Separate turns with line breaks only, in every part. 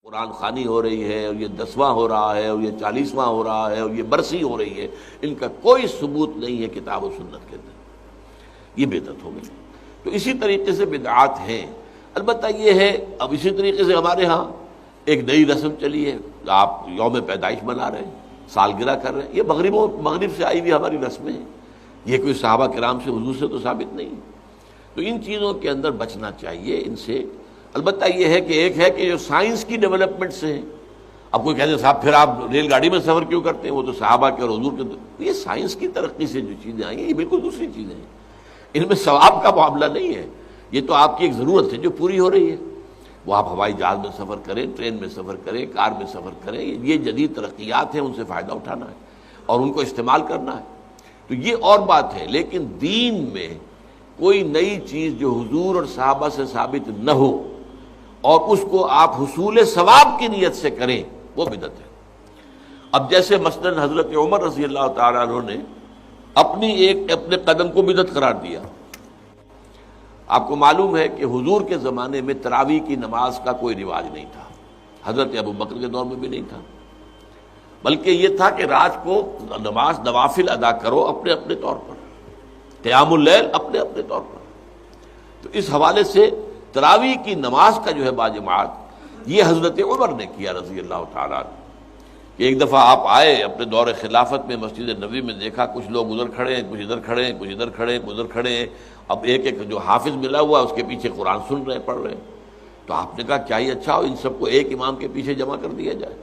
قرآن خوانی ہو رہی ہے اور یہ 10واں ہو رہا ہے اور یہ 40واں ہو رہا ہے اور یہ برسی ہو رہی ہے، ان کا کوئی ثبوت نہیں ہے کتاب و سنت کے اندر، یہ بدعت ہو گئی۔ تو اسی طریقے سے بدعات ہیں۔ البتہ یہ ہے اب اسی طریقے سے ہمارے ہاں ایک نئی رسم چلی ہے، آپ یوم پیدائش منا رہے ہیں، سالگرہ کر رہے ہیں، یہ مغرب سے آئی ہوئی ہماری رسمیں ہیں، یہ کوئی صحابہ کرام سے حضور سے تو ثابت نہیں ہے۔ تو ان چیزوں کے اندر بچنا چاہیے ان سے۔ البتہ یہ ہے کہ ایک ہے کہ جو سائنس کی ڈیولپمنٹ سے ہے، اب کوئی کہتے ہیں صاحب پھر آپ ریل گاڑی میں سفر کیوں کرتے ہیں، وہ تو صحابہ کے اور حضور کے، یہ سائنس کی ترقی سے جو چیزیں آئی ہیں یہ بالکل دوسری چیزیں ہیں، ان میں ثواب کا معاملہ نہیں ہے، یہ تو آپ کی ایک ضرورت ہے جو پوری ہو رہی ہے۔ وہ آپ ہوائی جہاز میں سفر کریں، ٹرین میں سفر کریں، کار میں سفر کریں، یہ جدید ترقیات ہیں، ان سے فائدہ اٹھانا ہے اور ان کو استعمال کرنا ہے، تو یہ اور بات ہے۔ لیکن دین میں کوئی نئی چیز جو حضور اور صحابہ سے ثابت نہ ہو اور اس کو آپ حصول ثواب کی نیت سے کریں، وہ بدعت ہے۔ اب جیسے مثلا حضرت عمر رضی اللہ تعالیٰ عنہ نے اپنے قدم کو بدعت قرار دیا۔ آپ کو معلوم ہے کہ حضور کے زمانے میں تراویح کی نماز کا کوئی رواج نہیں تھا، حضرت ابو بکر کے دور میں بھی نہیں تھا، بلکہ یہ تھا کہ رات کو نماز نوافل ادا کرو اپنے اپنے طور پر، قیام اللیل اپنے اپنے طور پر۔ تو اس حوالے سے تراویح کی نماز کا جو ہے باجماعت یہ حضرت عمر نے کیا رضی اللہ تعالیٰ عنہ، کہ ایک دفعہ آپ آئے اپنے دور خلافت میں، مسجد نبوی میں دیکھا کچھ لوگ ادھر کھڑے ہیں، کچھ ادھر کھڑے ہیں، کچھ ادھر کھڑے ہیں، کچھ ادھر کھڑے ہیں، اب ایک ایک جو حافظ ملا ہوا اس کے پیچھے قرآن سن رہے ہیں، پڑھ رہے ہیں۔ تو آپ نے کہا کیا یہ اچھا ہو ان سب کو ایک امام کے پیچھے جمع کر دیا جائے؟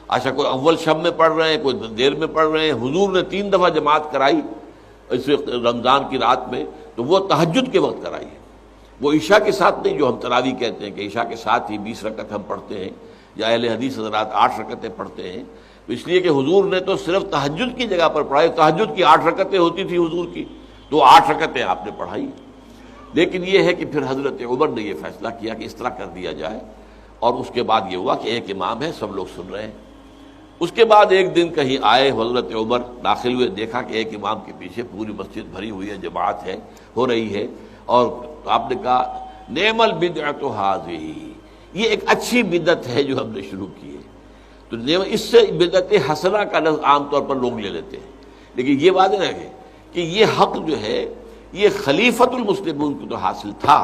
اچھا کوئی اول شب میں پڑھ رہے ہیں، کوئی دیر میں پڑھ رہے ہیں، حضور نے 3 دفعہ جماعت کرائی اس رمضان کی رات میں، تو وہ تہجد کے وقت کرائی ہے، وہ عشاء کے ساتھ نہیں، جو ہم تراویح کہتے ہیں کہ عشاء کے ساتھ ہی 20 رکعت ہم پڑھتے ہیں، یا اہل حدیث حضرات 8 رکعتیں پڑھتے ہیں، تو اس لیے کہ حضور نے تو صرف تہجد کی جگہ پر پڑھائی، تہجد کی 8 رکعتیں ہوتی تھی حضور کی، تو 8 رکعتیں آپ نے پڑھائی۔ لیکن یہ ہے کہ پھر حضرت عمر نے یہ فیصلہ کیا کہ اس طرح کر دیا جائے، اور اس کے بعد یہ ہوا کہ ایک امام ہے، سب لوگ سن رہے ہیں۔ اس کے بعد ایک دن کہیں آئے حضرت عمر، داخل ہوئے، دیکھا کہ ایک امام کے پیچھے پوری مسجد بھری ہوئی ہے، جماعت ہے، ہو رہی ہے، اور آپ نے کہا نعم البدعۃ ھذہ، یہ ایک اچھی بدعت ہے جو ہم نے شروع کی ہے۔ تو اس سے بدعت حسنہ کا لفظ عام طور پر لوگ لے لیتے ہیں، لیکن یہ واضح رہے کہ یہ حق جو ہے یہ خلیفۃ المسلمین کو تو حاصل تھا،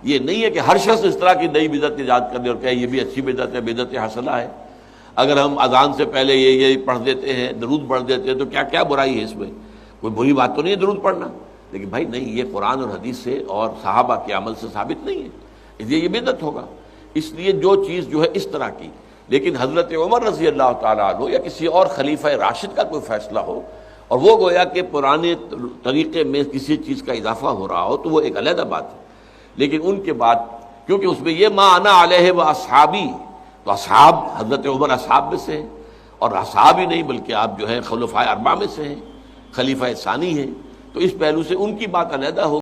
یہ نہیں ہے کہ ہر شخص اس طرح کی نئی بدعت ایجاد کر دے اور کہے یہ بھی اچھی بدعت ہے، بدعت حسنہ ہے۔ اگر ہم اذان سے پہلے یہ پڑھ دیتے ہیں، درود پڑھ دیتے ہیں، تو کیا برائی ہے اس میں؟ کوئی بری بات تو نہیں ہے درود پڑھنا، لیکن بھائی نہیں، یہ قرآن اور حدیث سے اور صحابہ کے عمل سے ثابت نہیں ہے، اس لیے یہ بدعت ہوگا۔ اس لیے جو چیز جو ہے اس طرح کی، لیکن حضرت عمر رضی اللہ تعالیٰ عنہ یا کسی اور خلیفہ راشد کا کوئی فیصلہ ہو اور وہ گویا کہ پرانے طریقے میں کسی چیز کا اضافہ ہو رہا ہو، تو وہ ایک علیحدہ بات ہے۔ لیکن ان کے بعد کیونکہ اس میں یہ ما انا علیہ و اصحابی، تو اصحاب حضرت عمر اصحاب میں سے ہیں، اور اصحاب ہی نہیں بلکہ آپ جو ہے خلفائے اربعہ میں سے ہیں، خلیفہ ثانی ہیں، تو اس پہلو سے ان کی بات علیحدہ ہو